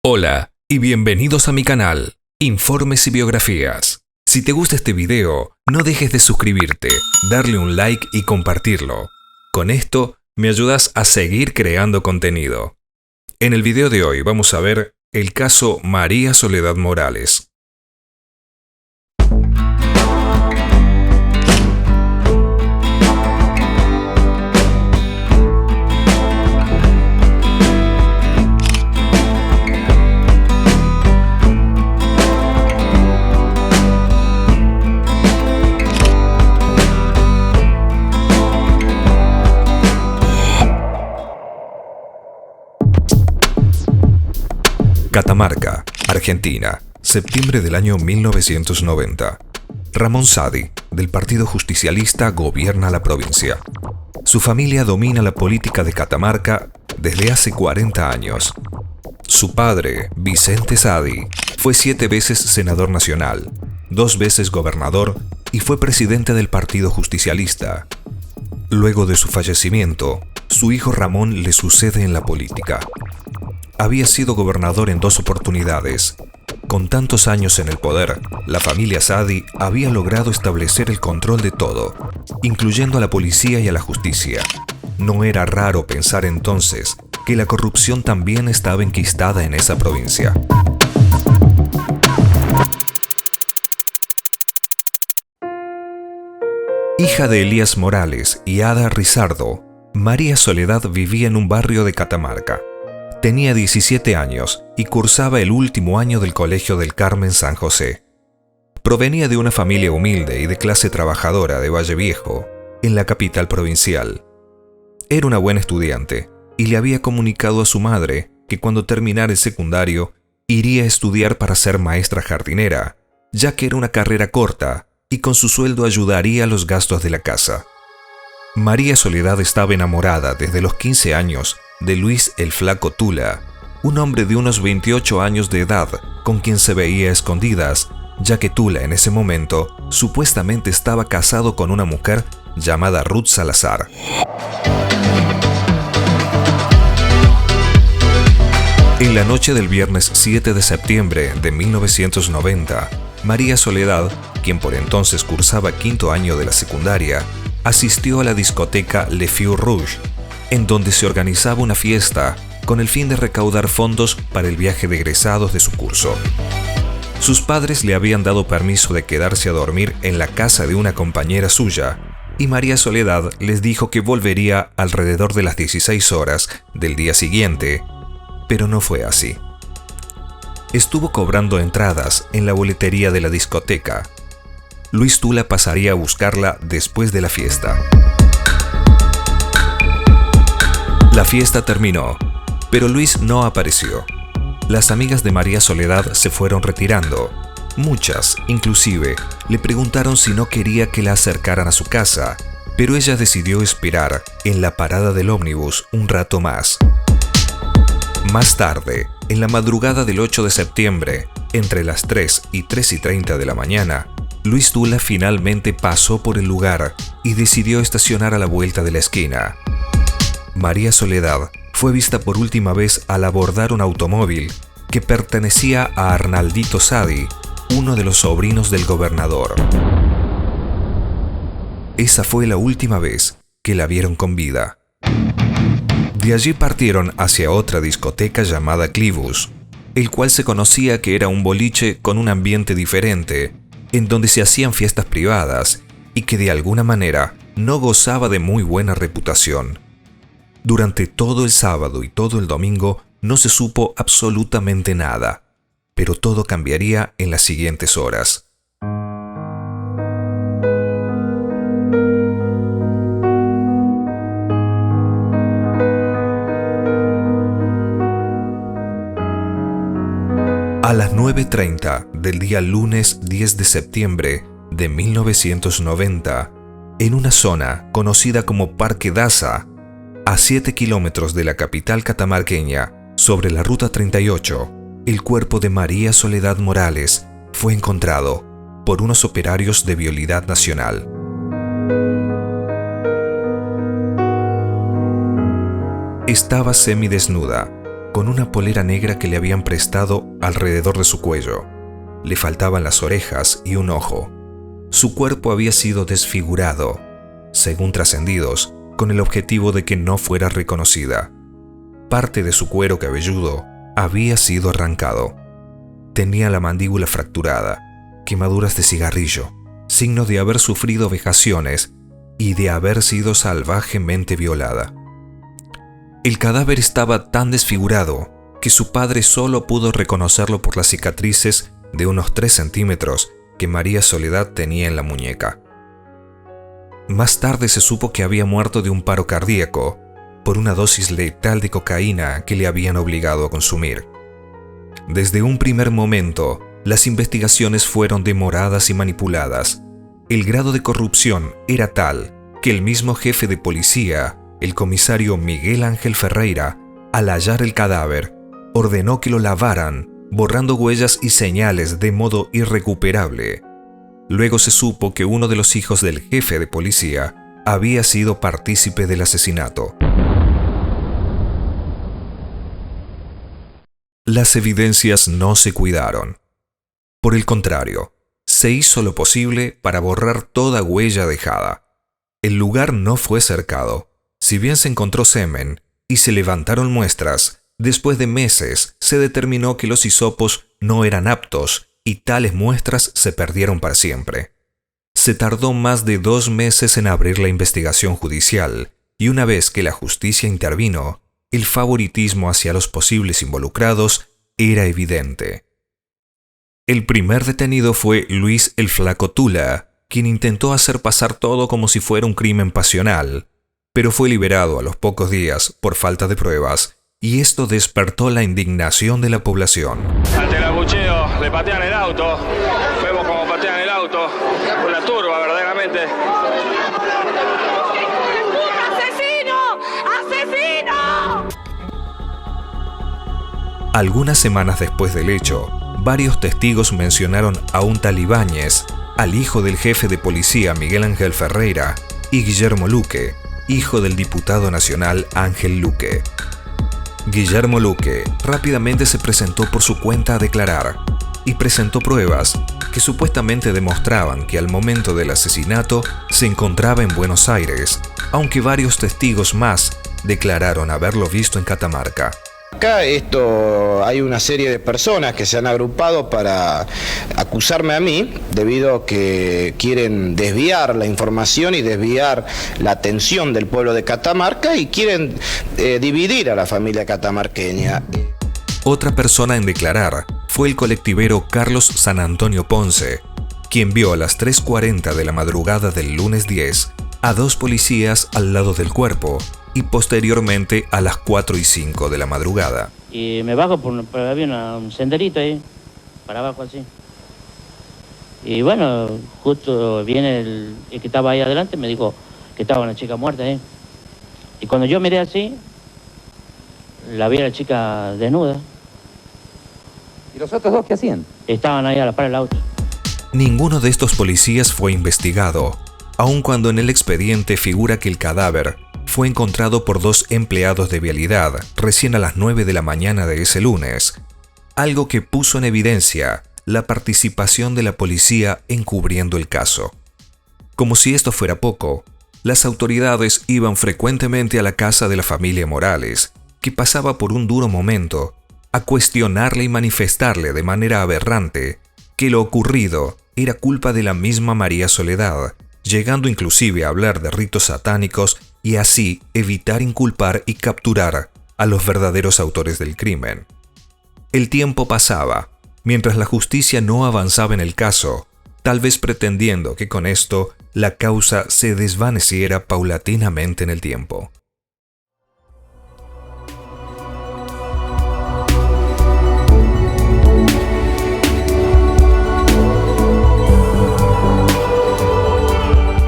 Hola y bienvenidos a mi canal, Informes y Biografías. Si te gusta este video, no dejes de suscribirte, darle un like y compartirlo. Con esto me ayudas a seguir creando contenido. En el video de hoy vamos a ver el caso María Soledad Morales. Catamarca, Argentina, septiembre del año 1990. Ramón Saadi, del Partido Justicialista, gobierna la provincia. Su familia domina la política de Catamarca desde hace 40 años. Su padre, Vicente Saadi, fue 7 veces senador nacional, 2 veces gobernador y fue presidente del Partido Justicialista. Luego de su fallecimiento, su hijo Ramón le sucede en la política. Había sido gobernador en 2 oportunidades. Con tantos años en el poder, la familia Saadi había logrado establecer el control de todo, incluyendo a la policía y a la justicia. No era raro pensar entonces que la corrupción también estaba enquistada en esa provincia. Hija de Elías Morales y Ada Rizardo, María Soledad vivía en un barrio de Catamarca. Tenía 17 años y cursaba el último año del Colegio del Carmen San José. Provenía de una familia humilde y de clase trabajadora de Valle Viejo, en la capital provincial. Era una buena estudiante y le había comunicado a su madre que cuando terminara el secundario iría a estudiar para ser maestra jardinera, ya que era una carrera corta y con su sueldo ayudaría a los gastos de la casa. María Soledad estaba enamorada desde los 15 años de Luis el Flaco Tula, un hombre de unos 28 años de edad con quien se veía a escondidas, ya que Tula en ese momento supuestamente estaba casado con una mujer llamada Ruth Salazar. En la noche del viernes 7 de septiembre de 1990, María Soledad, quien por entonces cursaba 5º año de la secundaria, asistió a la discoteca Le Feu Rouge, en donde se organizaba una fiesta con el fin de recaudar fondos para el viaje de egresados de su curso. Sus padres le habían dado permiso de quedarse a dormir en la casa de una compañera suya, y María Soledad les dijo que volvería alrededor de las 16 horas del día siguiente, pero no fue así. Estuvo cobrando entradas en la boletería de la discoteca. Luis Tula pasaría a buscarla después de la fiesta. La fiesta terminó, pero Luis no apareció. Las amigas de María Soledad se fueron retirando. Muchas, inclusive, le preguntaron si no quería que la acercaran a su casa, pero ella decidió esperar en la parada del ómnibus un rato más. Más tarde, en la madrugada del 8 de septiembre, entre las 3 y 3:30 de la mañana, Luis Tula finalmente pasó por el lugar y decidió estacionar a la vuelta de la esquina. María Soledad fue vista por última vez al abordar un automóvil que pertenecía a Arnaldito Saadi, uno de los sobrinos del gobernador. Esa fue la última vez que la vieron con vida. De allí partieron hacia otra discoteca llamada Clivus, el cual se conocía que era un boliche con un ambiente diferente, en donde se hacían fiestas privadas y que de alguna manera no gozaba de muy buena reputación. Durante todo el sábado y todo el domingo no se supo absolutamente nada, pero todo cambiaría en las siguientes horas. A las 9:30 del día lunes 10 de septiembre de 1990, en una zona conocida como Parque Daza, a 7 kilómetros de la capital catamarqueña, sobre la Ruta 38, el cuerpo de María Soledad Morales fue encontrado por unos operarios de Vialidad Nacional. Estaba semidesnuda, con una polera negra que le habían prestado alrededor de su cuello. Le faltaban las orejas y un ojo. Su cuerpo había sido desfigurado, según trascendidos, con el objetivo de que no fuera reconocida. Parte de su cuero cabelludo había sido arrancado. Tenía la mandíbula fracturada, quemaduras de cigarrillo, signo de haber sufrido vejaciones y de haber sido salvajemente violada. El cadáver estaba tan desfigurado que su padre solo pudo reconocerlo por las cicatrices de unos 3 centímetros que María Soledad tenía en la muñeca. Más tarde se supo que había muerto de un paro cardíaco por una dosis letal de cocaína que le habían obligado a consumir. Desde un primer momento, las investigaciones fueron demoradas y manipuladas. El grado de corrupción era tal que el mismo jefe de policía, el comisario Miguel Ángel Ferreira, al hallar el cadáver, ordenó que lo lavaran, borrando huellas y señales de modo irrecuperable. Luego se supo que uno de los hijos del jefe de policía había sido partícipe del asesinato. Las evidencias no se cuidaron. Por el contrario, se hizo lo posible para borrar toda huella dejada. El lugar no fue cercado. Si bien se encontró semen y se levantaron muestras, después de meses se determinó que los hisopos no eran aptos y tales muestras se perdieron para siempre. Se tardó más de 2 meses en abrir la investigación judicial y una vez que la justicia intervino, el favoritismo hacia los posibles involucrados era evidente. El primer detenido fue Luis el Flaco Tula, quien intentó hacer pasar todo como si fuera un crimen pasional, pero fue liberado a los pocos días por falta de pruebas, y esto despertó la indignación de la población. Ante el abucheo le patean el auto, vemos cómo patean el auto, una turba verdaderamente. ¡Asesino! ¡Asesino! Algunas semanas después del hecho, varios testigos mencionaron a un tal Ibáñez, al hijo del jefe de policía Miguel Ángel Ferreira y Guillermo Luque, hijo del diputado nacional Ángel Luque. Guillermo Luque rápidamente se presentó por su cuenta a declarar y presentó pruebas que supuestamente demostraban que al momento del asesinato se encontraba en Buenos Aires, aunque varios testigos más declararon haberlo visto en Catamarca. Acá hay una serie de personas que se han agrupado para acusarme a mí debido a que quieren desviar la información y desviar la atención del pueblo de Catamarca y quieren dividir a la familia catamarqueña. Otra persona en declarar fue el colectivero Carlos San Antonio Ponce, quien vio a las 3:40 de la madrugada del lunes 10 a 2 policías al lado del cuerpo y posteriormente a las 4:05 de la madrugada. Y me bajo había un senderito ahí, para abajo así. Y bueno, justo viene el que estaba ahí adelante, me dijo que estaba una chica muerta ahí. Y cuando yo miré así, la vi a la chica desnuda. ¿Y los otros 2 qué hacían? Estaban ahí a la par del auto. Ninguno de estos policías fue investigado, aun cuando en el expediente figura que el cadáver fue encontrado por 2 empleados de vialidad recién a las 9 de la mañana de ese lunes, algo que puso en evidencia la participación de la policía encubriendo el caso. Como si esto fuera poco, las autoridades iban frecuentemente a la casa de la familia Morales, que pasaba por un duro momento, a cuestionarle y manifestarle de manera aberrante que lo ocurrido era culpa de la misma María Soledad, llegando inclusive a hablar de ritos satánicos y así evitar inculpar y capturar a los verdaderos autores del crimen. El tiempo pasaba, mientras la justicia no avanzaba en el caso, tal vez pretendiendo que con esto la causa se desvaneciera paulatinamente en el tiempo.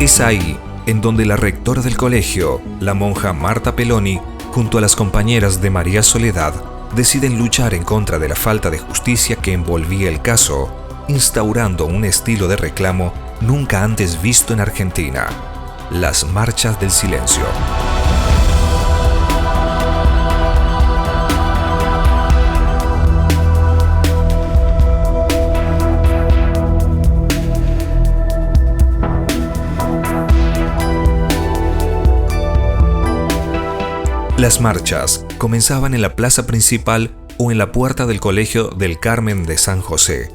Es ahí en donde la rectora del colegio, la monja Marta Peloni, junto a las compañeras de María Soledad, deciden luchar en contra de la falta de justicia que envolvía el caso, instaurando un estilo de reclamo nunca antes visto en Argentina: las marchas del silencio. Las marchas comenzaban en la plaza principal o en la puerta del Colegio del Carmen de San José.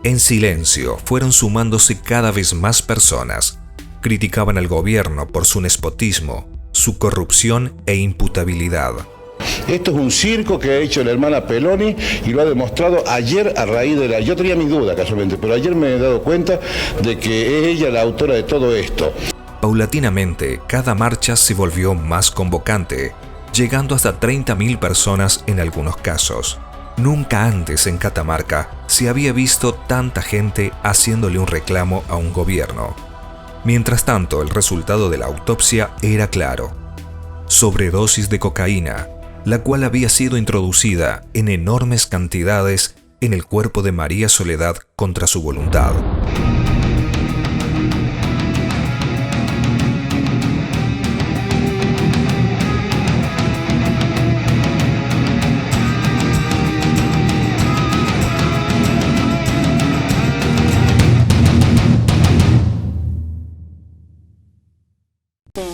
En silencio fueron sumándose cada vez más personas. Criticaban al gobierno por su nespotismo, su corrupción e imputabilidad. Esto es un circo que ha hecho la hermana Peloni y lo ha demostrado ayer a raíz de Yo tenía mi duda casualmente, pero ayer me he dado cuenta de que es ella la autora de todo esto. Paulatinamente, cada marcha se volvió más convocante, llegando hasta 30.000 personas en algunos casos. Nunca antes en Catamarca se había visto tanta gente haciéndole un reclamo a un gobierno. Mientras tanto, el resultado de la autopsia era claro: sobredosis de cocaína, la cual había sido introducida en enormes cantidades en el cuerpo de María Soledad contra su voluntad.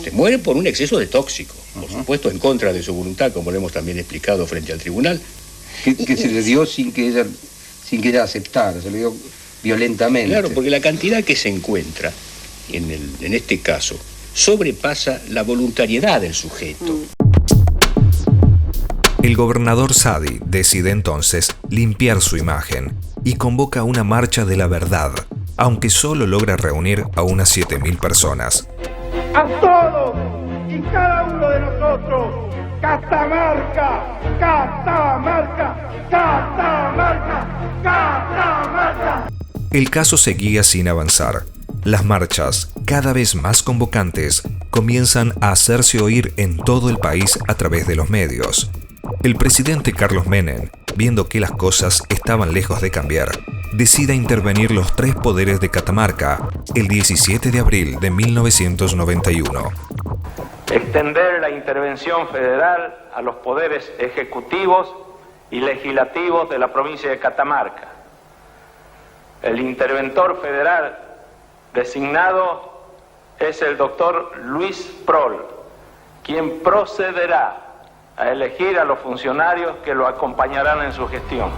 Se muere por un exceso de tóxico, por supuesto en contra de su voluntad, como lo hemos también explicado frente al tribunal. Que se le dio sin que ella aceptara, se le dio violentamente. Claro, porque la cantidad que se encuentra en este caso sobrepasa la voluntariedad del sujeto. El gobernador Saadi decide entonces limpiar su imagen y convoca una marcha de la verdad, aunque solo logra reunir a unas 7.000 personas. A todos y cada uno de nosotros, Catamarca, Catamarca, Catamarca, Catamarca. El caso seguía sin avanzar. Las marchas, cada vez más convocantes, comienzan a hacerse oír en todo el país a través de los medios. El presidente Carlos Menem, viendo que las cosas estaban lejos de cambiar, decide intervenir los tres poderes de Catamarca el 17 de abril de 1991. Extender la intervención federal a los poderes ejecutivos y legislativos de la provincia de Catamarca. El interventor federal designado es el doctor Luis Prol, quien procederá a elegir a los funcionarios que lo acompañarán en su gestión.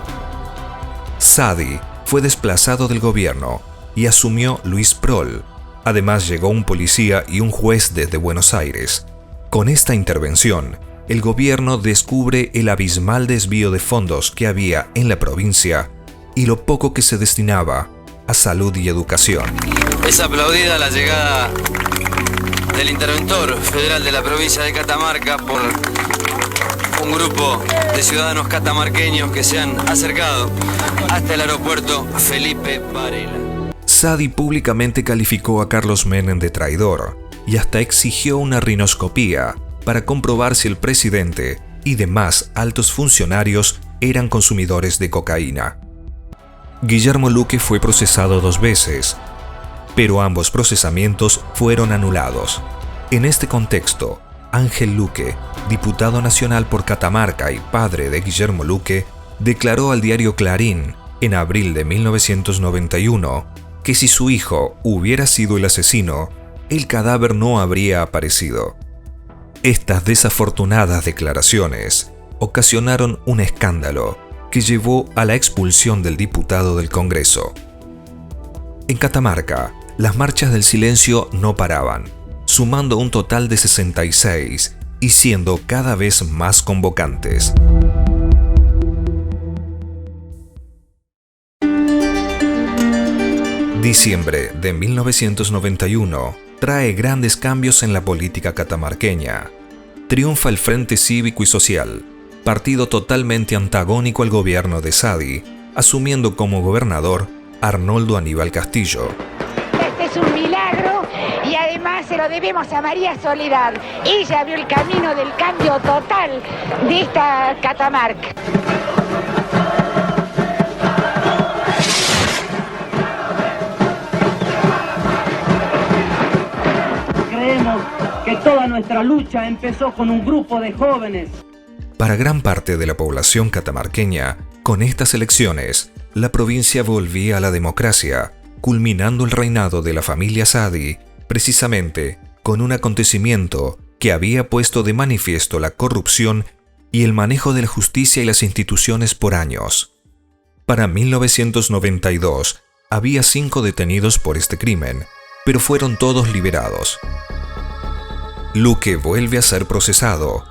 Saadi fue desplazado del gobierno y asumió Luis Prol. Además llegó un policía y un juez desde Buenos Aires. Con esta intervención, el gobierno descubre el abismal desvío de fondos que había en la provincia y lo poco que se destinaba a salud y educación. Es aplaudida la llegada del interventor federal de la provincia de Catamarca por un grupo de ciudadanos catamarqueños que se han acercado hasta el aeropuerto Felipe Varela. Saadi públicamente calificó a Carlos Menem de traidor y hasta exigió una rinoscopía para comprobar si el presidente y demás altos funcionarios eran consumidores de cocaína. Guillermo Luque fue procesado 2 veces, pero ambos procesamientos fueron anulados. En este contexto, Ángel Luque, diputado nacional por Catamarca y padre de Guillermo Luque, declaró al diario Clarín en abril de 1991 que si su hijo hubiera sido el asesino, el cadáver no habría aparecido. Estas desafortunadas declaraciones ocasionaron un escándalo que llevó a la expulsión del diputado del Congreso. En Catamarca, las marchas del silencio no paraban, sumando un total de 66 y siendo cada vez más convocantes. Diciembre de 1991 trae grandes cambios en la política catamarqueña. Triunfa el Frente Cívico y Social, partido totalmente antagónico al gobierno de Saadi, asumiendo como gobernador Arnoldo Aníbal Castillo. Este es un milagro y además se lo debemos a María Soledad. Ella abrió el camino del cambio total de esta Catamarca. Creemos que toda nuestra lucha empezó con un grupo de jóvenes. Para gran parte de la población catamarqueña, con estas elecciones, la provincia volvía a la democracia, culminando el reinado de la familia Saadi, precisamente con un acontecimiento que había puesto de manifiesto la corrupción y el manejo de la justicia y las instituciones por años. Para 1992 había 5 detenidos por este crimen, pero fueron todos liberados. Luque vuelve a ser procesado.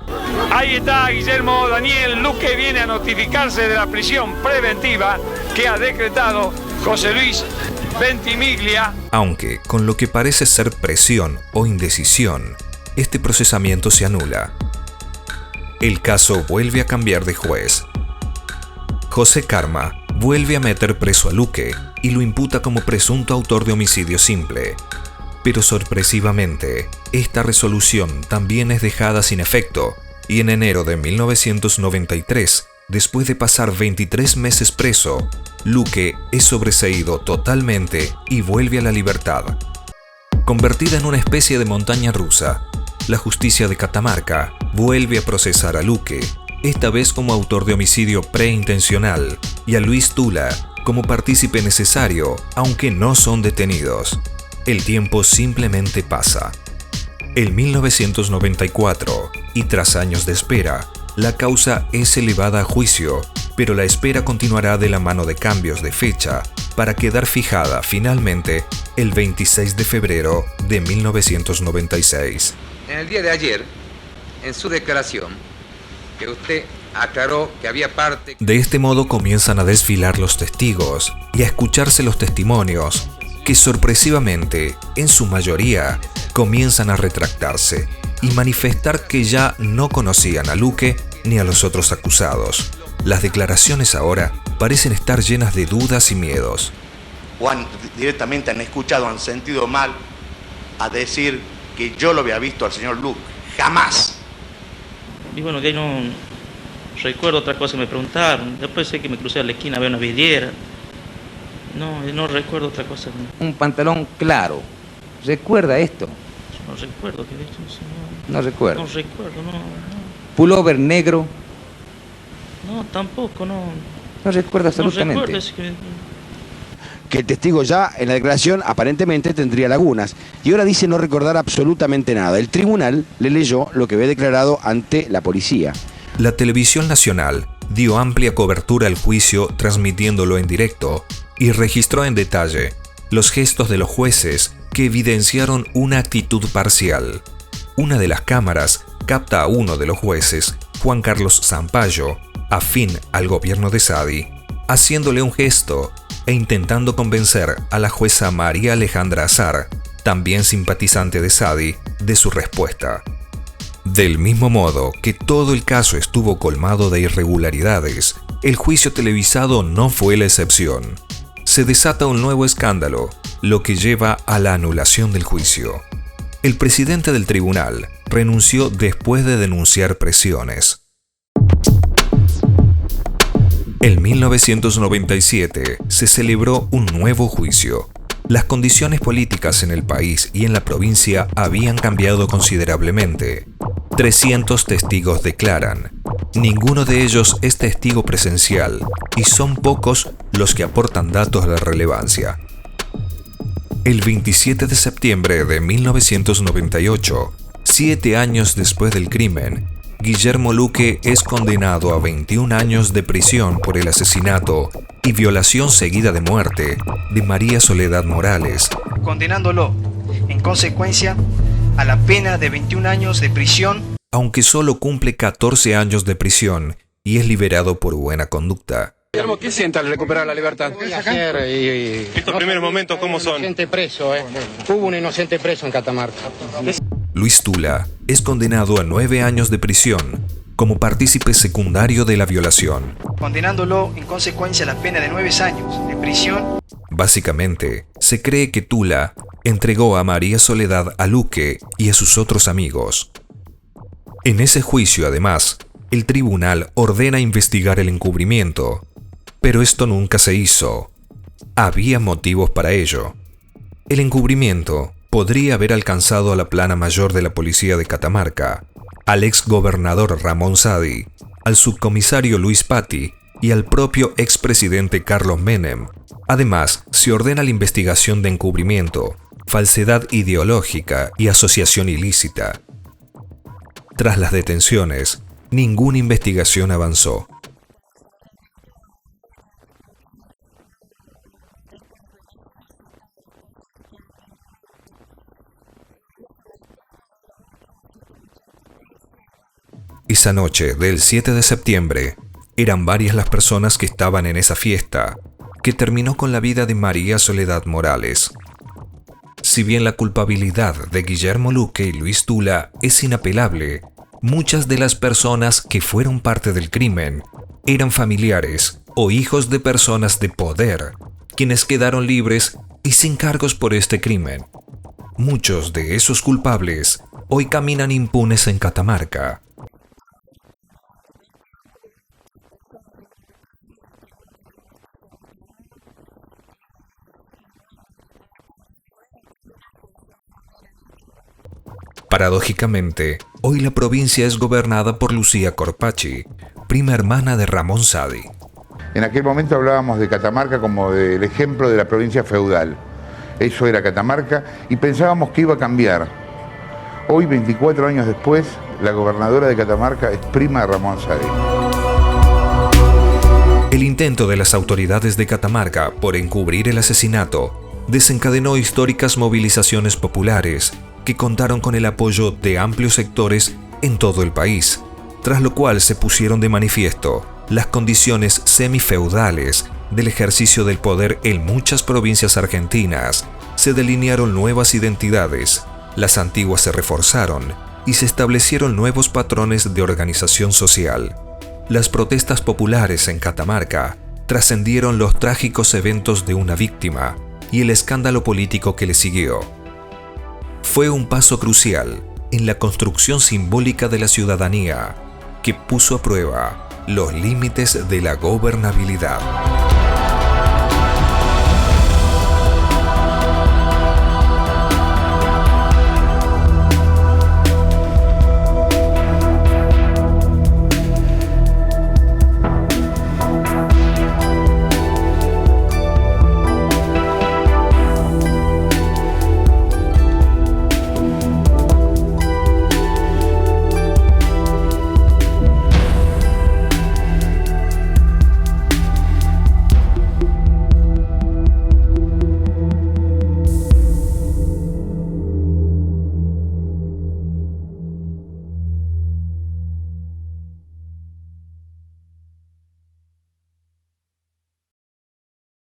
Ahí está Guillermo Daniel Luque, viene a notificarse de la prisión preventiva que ha decretado José Luis Ventimiglia. Aunque, con lo que parece ser presión o indecisión, este procesamiento se anula. El caso vuelve a cambiar de juez. José Carma vuelve a meter preso a Luque y lo imputa como presunto autor de homicidio simple. Pero sorpresivamente, esta resolución también es dejada sin efecto y en enero de 1993, después de pasar 23 meses preso, Luque es sobreseído totalmente y vuelve a la libertad. Convertida en una especie de montaña rusa, la justicia de Catamarca vuelve a procesar a Luque, esta vez como autor de homicidio preintencional, y a Luis Tula como partícipe necesario, aunque no son detenidos. El tiempo simplemente pasa. En 1994, y tras años de espera, la causa es elevada a juicio, pero la espera continuará de la mano de cambios de fecha para quedar fijada finalmente el 26 de febrero de 1996. En el día de ayer, en su declaración, que usted aclaró que había parte... De este modo comienzan a desfilar los testigos y a escucharse los testimonios, que sorpresivamente, en su mayoría, comienzan a retractarse y manifestar que ya no conocían a Luque ni a los otros acusados. Las declaraciones ahora parecen estar llenas de dudas y miedos. O directamente han escuchado, han sentido mal a decir que yo lo había visto al señor Luque. Jamás. Y bueno, que no recuerdo otra cosa, me preguntaron. Después sé que me crucé a la esquina, había una vidriera. No recuerdo otra cosa. Un pantalón claro. ¿Recuerda esto? No recuerdo que esto, no recuerdo. No recuerdo, no. Pullover negro. No, tampoco, no. No recuerda absolutamente. No recuerdo, que el testigo ya en la declaración aparentemente tendría lagunas y ahora dice no recordar absolutamente nada. El tribunal le leyó lo que había declarado ante la policía. La televisión nacional dio amplia cobertura al juicio transmitiéndolo en directo y registró en detalle los gestos de los jueces que evidenciaron una actitud parcial. Una de las cámaras capta a uno de los jueces, Juan Carlos Zampayo, afín al gobierno de Saadi, haciéndole un gesto e intentando convencer a la jueza María Alejandra Azar, también simpatizante de Saadi, de su respuesta. Del mismo modo que todo el caso estuvo colmado de irregularidades, el juicio televisado no fue la excepción. Se desata un nuevo escándalo, lo que lleva a la anulación del juicio. El presidente del tribunal renunció después de denunciar presiones. En 1997 se celebró un nuevo juicio. Las condiciones políticas en el país y en la provincia habían cambiado considerablemente. 300 testigos declaran. Ninguno de ellos es testigo presencial y son pocos los que aportan datos de relevancia. El 27 de septiembre de 1998, 7 años después del crimen, Guillermo Luque es condenado a 21 años de prisión por el asesinato y violación seguida de muerte de María Soledad Morales, condenándolo, en consecuencia, a la pena de 21 años de prisión. Aunque solo cumple 14 años de prisión y es liberado por buena conducta. Guillermo, ¿qué siente al recuperar la libertad? Estos primeros momentos, ¿cómo son? Inocente preso, Hubo un inocente preso en Catamarca. Luis Tula es condenado a 9 años de prisión como partícipe secundario de la violación, condenándolo en consecuencia a la pena de 9 años de prisión. Básicamente, se cree que Tula entregó a María Soledad a Luque y a sus otros amigos. En ese juicio, además, el tribunal ordena investigar el encubrimiento, pero esto nunca se hizo. Había motivos para ello. El encubrimiento podría haber alcanzado a la plana mayor de la policía de Catamarca, al ex gobernador Ramón Saadi, al subcomisario Luis Patti y al propio expresidente Carlos Menem. Además, se ordena la investigación de encubrimiento, falsedad ideológica y asociación ilícita. Tras las detenciones, ninguna investigación avanzó. Esa noche del 7 de septiembre, eran varias las personas que estaban en esa fiesta, que terminó con la vida de María Soledad Morales. Si bien la culpabilidad de Guillermo Luque y Luis Tula es inapelable, muchas de las personas que fueron parte del crimen eran familiares o hijos de personas de poder, quienes quedaron libres y sin cargos por este crimen. Muchos de esos culpables hoy caminan impunes en Catamarca. Paradójicamente, hoy la provincia es gobernada por Lucía Corpachi, prima hermana de Ramón Sadi. En aquel momento hablábamos de Catamarca como del ejemplo de la provincia feudal. Eso era Catamarca y pensábamos que iba a cambiar. Hoy, 24 años después, la gobernadora de Catamarca es prima de Ramón Sadi. El intento de las autoridades de Catamarca por encubrir el asesinato desencadenó históricas movilizaciones populares que contaron con el apoyo de amplios sectores en todo el país, tras lo cual se pusieron de manifiesto las condiciones semifeudales del ejercicio del poder en muchas provincias argentinas. Se delinearon nuevas identidades, las antiguas se reforzaron y se establecieron nuevos patrones de organización social. Las protestas populares en Catamarca trascendieron los trágicos eventos de una víctima y el escándalo político que le siguió. Fue un paso crucial en la construcción simbólica de la ciudadanía que puso a prueba los límites de la gobernabilidad.